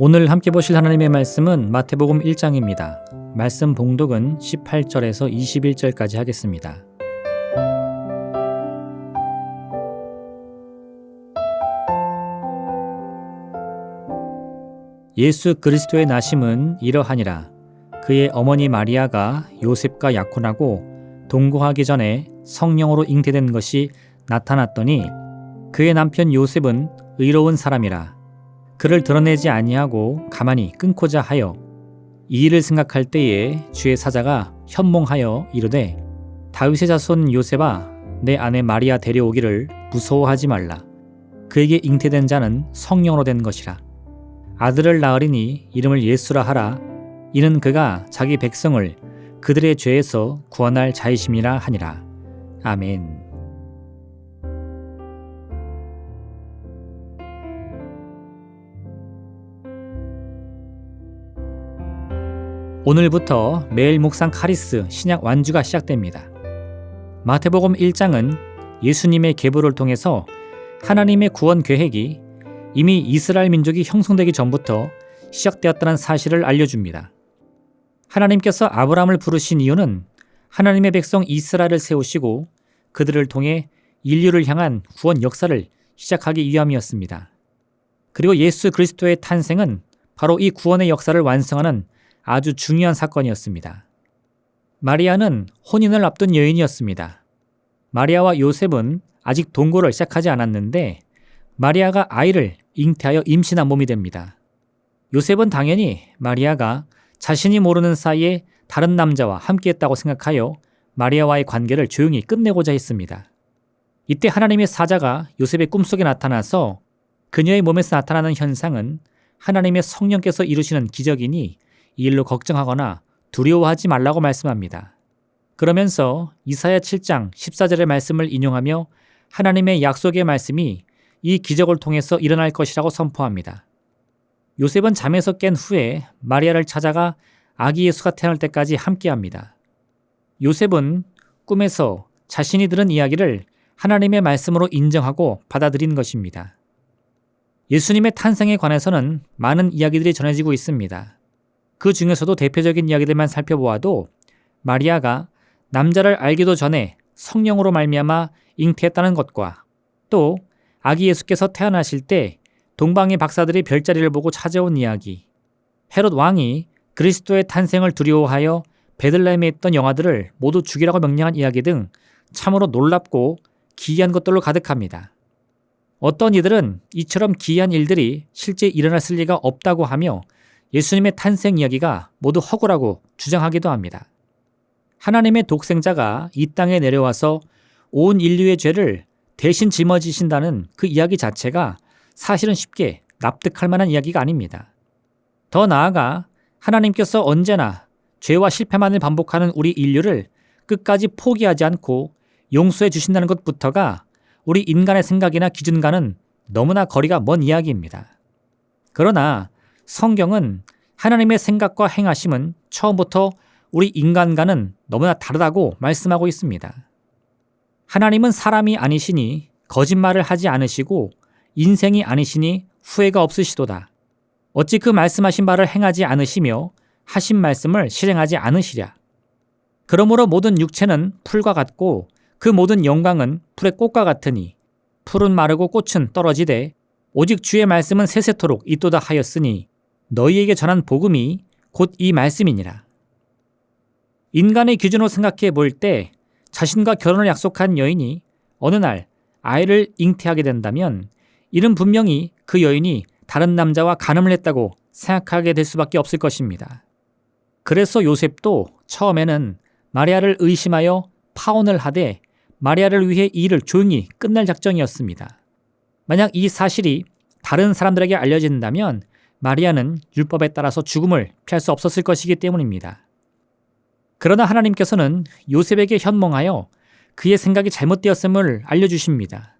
오늘 함께 보실 하나님의 말씀은 마태복음 1장입니다. 말씀 봉독은 18절에서 21절까지 하겠습니다. 예수 그리스도의 나심은 이러하니라. 그의 어머니 마리아가 요셉과 약혼하고 동거하기 전에 성령으로 잉태된 것이 나타났더니 그의 남편 요셉은 의로운 사람이라. 그를 드러내지 아니하고 가만히 끊고자 하여 이 일을 생각할 때에 주의 사자가 현몽하여 이르되 다윗의 자손 요셉아 내 아내 마리아 데려오기를 무서워하지 말라. 그에게 잉태된 자는 성령으로 된 것이라. 아들을 낳으리니 이름을 예수라 하라. 이는 그가 자기 백성을 그들의 죄에서 구원할 자이심이라 하니라. 아멘. 오늘부터 매일 묵상 카리스 신약 완주가 시작됩니다. 마태복음 1장은 예수님의 계보를 통해서 하나님의 구원 계획이 이미 이스라엘 민족이 형성되기 전부터 시작되었다는 사실을 알려줍니다. 하나님께서 아브라함을 부르신 이유는 하나님의 백성 이스라엘을 세우시고 그들을 통해 인류를 향한 구원 역사를 시작하기 위함이었습니다. 그리고 예수 그리스도의 탄생은 바로 이 구원의 역사를 완성하는 아주 중요한 사건이었습니다. 마리아는 혼인을 앞둔 여인이었습니다. 마리아와 요셉은 아직 동거를 시작하지 않았는데 마리아가 아이를 잉태하여 임신한 몸이 됩니다. 요셉은 당연히 마리아가 자신이 모르는 사이에 다른 남자와 함께했다고 생각하여 마리아와의 관계를 조용히 끝내고자 했습니다. 이때 하나님의 사자가 요셉의 꿈속에 나타나서 그녀의 몸에서 나타나는 현상은 하나님의 성령께서 이루시는 기적이니 이 일로 걱정하거나 두려워하지 말라고 말씀합니다. 그러면서 이사야 7장 14절의 말씀을 인용하며 하나님의 약속의 말씀이 이 기적을 통해서 일어날 것이라고 선포합니다. 요셉은 잠에서 깬 후에 마리아를 찾아가 아기 예수가 태어날 때까지 함께합니다. 요셉은 꿈에서 자신이 들은 이야기를 하나님의 말씀으로 인정하고 받아들인 것입니다. 예수님의 탄생에 관해서는 많은 이야기들이 전해지고 있습니다. 그 중에서도 대표적인 이야기들만 살펴보아도 마리아가 남자를 알기도 전에 성령으로 말미암아 잉태했다는 것과 또 아기 예수께서 태어나실 때 동방의 박사들이 별자리를 보고 찾아온 이야기, 헤롯 왕이 그리스도의 탄생을 두려워하여 베들레헴에 있던 영아들을 모두 죽이라고 명령한 이야기 등 참으로 놀랍고 기이한 것들로 가득합니다. 어떤 이들은 이처럼 기이한 일들이 실제 일어났을 리가 없다고 하며 예수님의 탄생 이야기가 모두 허구라고 주장하기도 합니다. 하나님의 독생자가 이 땅에 내려와서 온 인류의 죄를 대신 짊어지신다는 그 이야기 자체가 사실은 쉽게 납득할 만한 이야기가 아닙니다. 더 나아가 하나님께서 언제나 죄와 실패만을 반복하는 우리 인류를 끝까지 포기하지 않고 용서해 주신다는 것부터가 우리 인간의 생각이나 기준과는 너무나 거리가 먼 이야기입니다. 그러나 성경은 하나님의 생각과 행하심은 처음부터 우리 인간과는 너무나 다르다고 말씀하고 있습니다. 하나님은 사람이 아니시니 거짓말을 하지 않으시고 인생이 아니시니 후회가 없으시도다. 어찌 그 말씀하신 바를 행하지 않으시며 하신 말씀을 실행하지 않으시랴. 그러므로 모든 육체는 풀과 같고 그 모든 영광은 풀의 꽃과 같으니 풀은 마르고 꽃은 떨어지되 오직 주의 말씀은 세세토록 있도다 하였으니 너희에게 전한 복음이 곧 이 말씀이니라. 인간의 기준으로 생각해 볼 때 자신과 결혼을 약속한 여인이 어느 날 아이를 잉태하게 된다면 이는 분명히 그 여인이 다른 남자와 간음을 했다고 생각하게 될 수밖에 없을 것입니다. 그래서 요셉도 처음에는 마리아를 의심하여 파혼을 하되 마리아를 위해 이 일을 조용히 끝낼 작정이었습니다. 만약 이 사실이 다른 사람들에게 알려진다면 마리아는 율법에 따라서 죽음을 피할 수 없었을 것이기 때문입니다. 그러나 하나님께서는 요셉에게 현몽하여 그의 생각이 잘못되었음을 알려주십니다.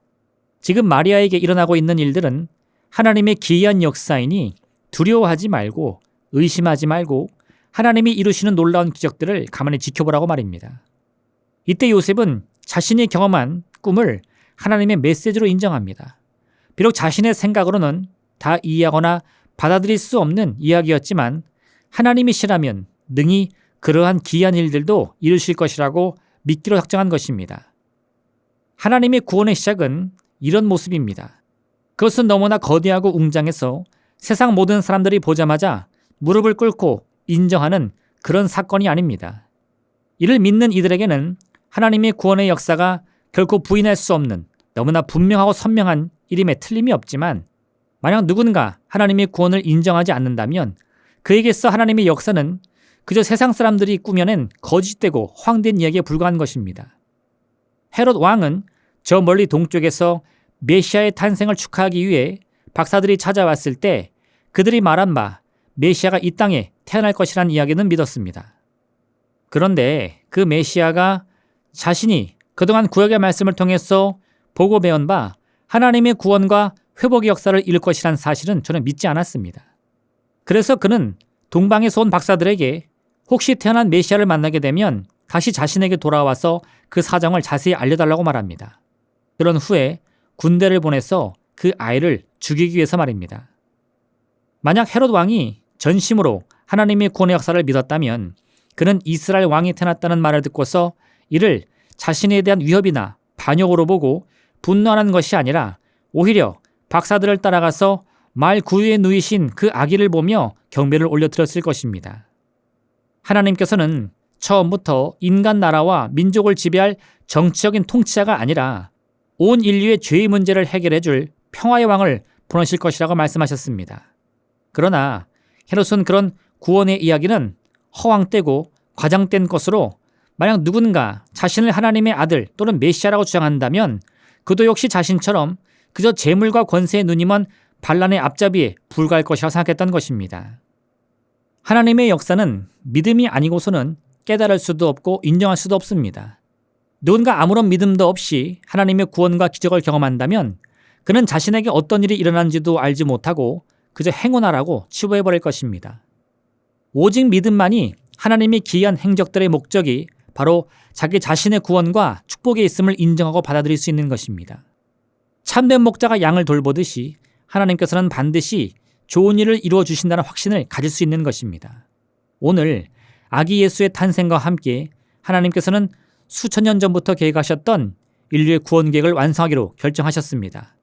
지금 마리아에게 일어나고 있는 일들은 하나님의 기이한 역사이니 두려워하지 말고 의심하지 말고 하나님이 이루시는 놀라운 기적들을 가만히 지켜보라고 말입니다. 이때 요셉은 자신이 경험한 꿈을 하나님의 메시지로 인정합니다. 비록 자신의 생각으로는 다 이해하거나 받아들일 수 없는 이야기였지만 하나님이시라면 능히 그러한 기이한 일들도 이루실 것이라고 믿기로 확정한 것입니다. 하나님의 구원의 시작은 이런 모습입니다. 그것은 너무나 거대하고 웅장해서 세상 모든 사람들이 보자마자 무릎을 꿇고 인정하는 그런 사건이 아닙니다. 이를 믿는 이들에게는 하나님의 구원의 역사가 결코 부인할 수 없는 너무나 분명하고 선명한 일임에 틀림이 없지만, 만약 누군가 하나님의 구원을 인정하지 않는다면 그에게서 하나님의 역사는 그저 세상 사람들이 꾸며낸 거짓되고 허황된 이야기에 불과한 것입니다. 헤롯 왕은 저 멀리 동쪽에서 메시아의 탄생을 축하하기 위해 박사들이 찾아왔을 때 그들이 말한 바 메시아가 이 땅에 태어날 것이라는 이야기는 믿었습니다. 그런데 그 메시아가 자신이 그동안 구약의 말씀을 통해서 보고 배운 바 하나님의 구원과 회복의 역사를 이룰 것이라는 사실은 저는 믿지 않았습니다. 그래서 그는 동방에서 온 박사들에게 혹시 태어난 메시아를 만나게 되면 다시 자신에게 돌아와서 그 사정을 자세히 알려달라고 말합니다. 그런 후에 군대를 보내서 그 아이를 죽이기 위해서 말입니다. 만약 헤롯 왕이 전심으로 하나님의 구원의 역사를 믿었다면 그는 이스라엘 왕이 태어났다는 말을 듣고서 이를 자신에 대한 위협이나 반역으로 보고 분노하는 것이 아니라 오히려 박사들을 따라가서 말 구유에 누이신 그 아기를 보며 경배를 올려드렸을 것입니다. 하나님께서는 처음부터 인간 나라와 민족을 지배할 정치적인 통치자가 아니라 온 인류의 죄의 문제를 해결해 줄 평화의 왕을 보내실 것이라고 말씀하셨습니다. 그러나 헤롯은 그런 구원의 이야기는 허황되고 과장된 것으로, 만약 누군가 자신을 하나님의 아들 또는 메시아라고 주장한다면 그도 역시 자신처럼 그저 재물과 권세에 눈이 먼 반란의 앞잡이에 불과할 것이라고 생각했던 것입니다. 하나님의 역사는 믿음이 아니고서는 깨달을 수도 없고 인정할 수도 없습니다. 누군가 아무런 믿음도 없이 하나님의 구원과 기적을 경험한다면 그는 자신에게 어떤 일이 일어난지도 알지 못하고 그저 행운하라고 치부해버릴 것입니다. 오직 믿음만이 하나님의 기이한 행적들의 목적이 바로 자기 자신의 구원과 축복에 있음을 인정하고 받아들일 수 있는 것입니다. 참된 목자가 양을 돌보듯이 하나님께서는 반드시 좋은 일을 이루어 주신다는 확신을 가질 수 있는 것입니다. 오늘 아기 예수의 탄생과 함께 하나님께서는 수천 년 전부터 계획하셨던 인류의 구원 계획을 완성하기로 결정하셨습니다.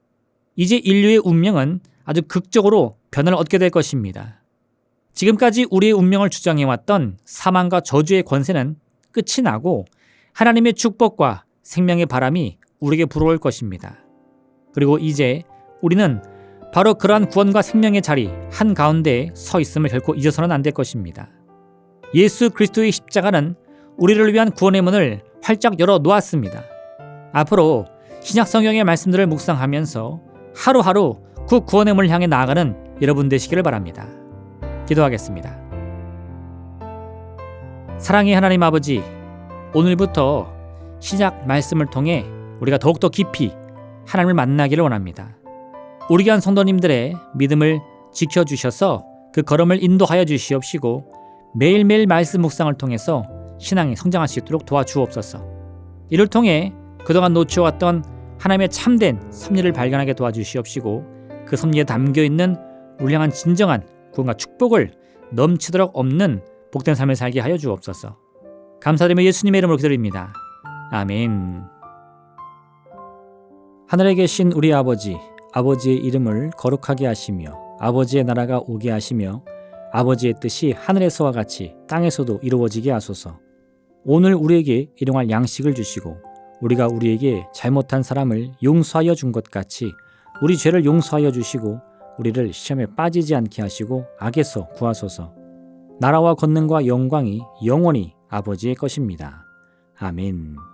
이제 인류의 운명은 아주 극적으로 변화를 얻게 될 것입니다. 지금까지 우리의 운명을 주장해왔던 사망과 저주의 권세는 끝이 나고 하나님의 축복과 생명의 바람이 우리에게 불어올 것입니다. 그리고 이제 우리는 바로 그러한 구원과 생명의 자리 한가운데에 서 있음을 결코 잊어서는 안 될 것입니다. 예수 그리스도의 십자가는 우리를 위한 구원의 문을 활짝 열어 놓았습니다. 앞으로 신약 성경의 말씀들을 묵상하면서 하루하루 그 구원의 문을 향해 나아가는 여러분 되시기를 바랍니다. 기도하겠습니다. 사랑의 하나님 아버지, 오늘부터 신약 말씀을 통해 우리가 더욱더 깊이 하나님을 만나기를 원합니다. 우리 교한 성도님들의 믿음을 지켜주셔서 그 걸음을 인도하여 주시옵시고 매일매일 말씀 묵상을 통해서 신앙이 성장할 수 있도록 도와주옵소서. 이를 통해 그동안 놓쳐왔던 하나님의 참된 섭리를 발견하게 도와주시옵시고 그 섭리에 담겨있는 우리 향한 진정한 구원과 축복을 넘치도록 없는 복된 삶을 살게 하여 주옵소서. 감사드리며 예수님의 이름으로 기도드립니다. 아멘. 하늘에 계신 우리 아버지, 아버지의 이름을 거룩하게 하시며 아버지의 나라가 오게 하시며 아버지의 뜻이 하늘에서와 같이 땅에서도 이루어지게 하소서. 오늘 우리에게 일용할 양식을 주시고 우리가 우리에게 잘못한 사람을 용서하여 준 것 같이 우리 죄를 용서하여 주시고 우리를 시험에 빠지지 않게 하시고 악에서 구하소서. 나라와 권능과 영광이 영원히 아버지의 것입니다. 아멘.